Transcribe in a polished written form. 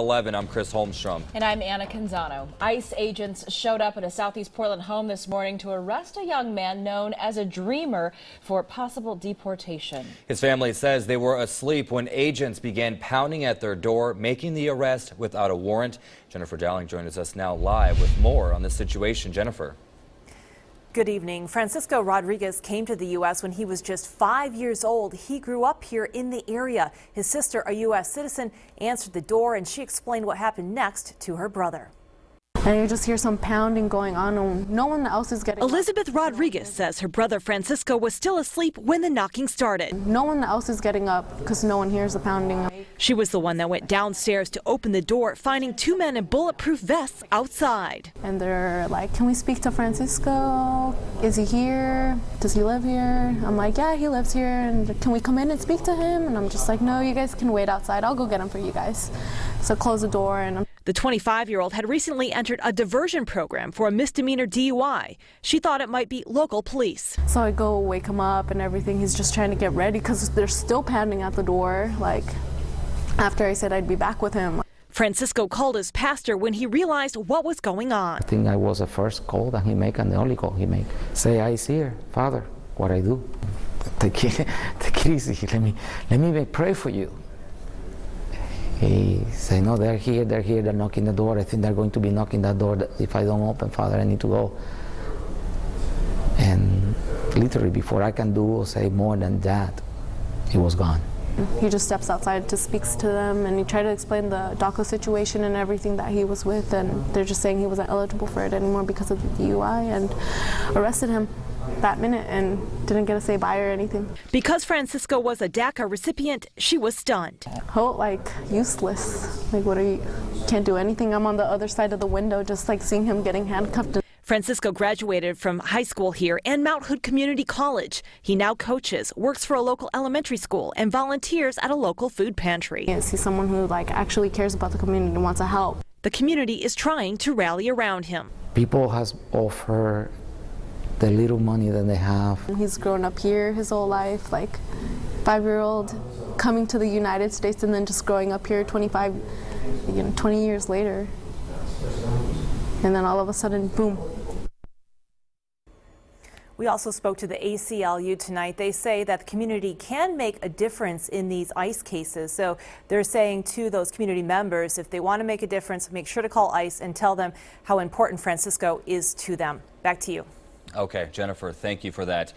11, I'm Chris Holmstrom. And I'm Anna Canzano. ICE agents showed up at a Southeast Portland home this morning to arrest a young man known as a dreamer for possible deportation. His family says they were asleep when agents began pounding at their door, making the arrest without a warrant. Jennifer Dowling joins us now live with more on this situation. Jennifer. Good evening. Francisco Rodriguez came to the U.S. when he was just 5 years old. He grew up here in the area. His sister, a U.S. citizen, answered the door and she explained what happened next to her brother. And you just hear some pounding going on and no one else is getting Elizabeth up. Rodriguez says her brother Francisco was still asleep when the knocking started. No one else is getting up because no one hears the pounding. She was the one that went downstairs to open the door, finding two men in bulletproof vests outside. And they're like, "Can we speak to Francisco? Is he here? Does he live here?" I'm like, "Yeah, he lives here. And can we come in and speak to him?" And I'm just like, "No, you guys can wait outside. I'll go get him for you guys." So close the door and The 25-year-old had recently entered a diversion program for a misdemeanor DUI. She thought it might be local police. So I go wake him up and everything. He's just trying to get ready because they're still pounding at the door. Like after I said I'd be back with him. Francisco called his pastor when he realized what was going on. I think I was the first call that he make and the only call he make. Say, "I's here, Father, what I do?" Take it easy, let me pray for you. He said, "No, they're here, they're knocking the door. I think they're going to be knocking that door. If I don't open, Father, I need to go." And literally before I can do or say more than that, he was gone. He just steps outside to speak to them and he tried to explain the DACA situation and everything that he was with, and they're just saying he wasn't eligible for it anymore because of the DUI, and arrested him that minute and didn't get to say bye or anything. Because Francisco was a DACA recipient, she was stunned. Like useless. Like what are you? Can't do anything. I'm on the other side of the window just like seeing him getting handcuffed. Francisco graduated from high school here and Mount Hood Community College. He now coaches, works for a local elementary school, and volunteers at a local food pantry. I see someone who actually cares about the community and wants to help. The community is trying to rally around him. People has offered the little money that they have. He's grown up here his whole life, like 5-year-old coming to the United States and then just growing up here 20 years later. And then all of a sudden, boom. We also spoke to the ACLU tonight. They say that the community can make a difference in these ICE cases. So they're saying to those community members, if they want to make a difference, make sure to call ICE and tell them how important Francisco is to them. Back to you. Okay, Jennifer, thank you for that.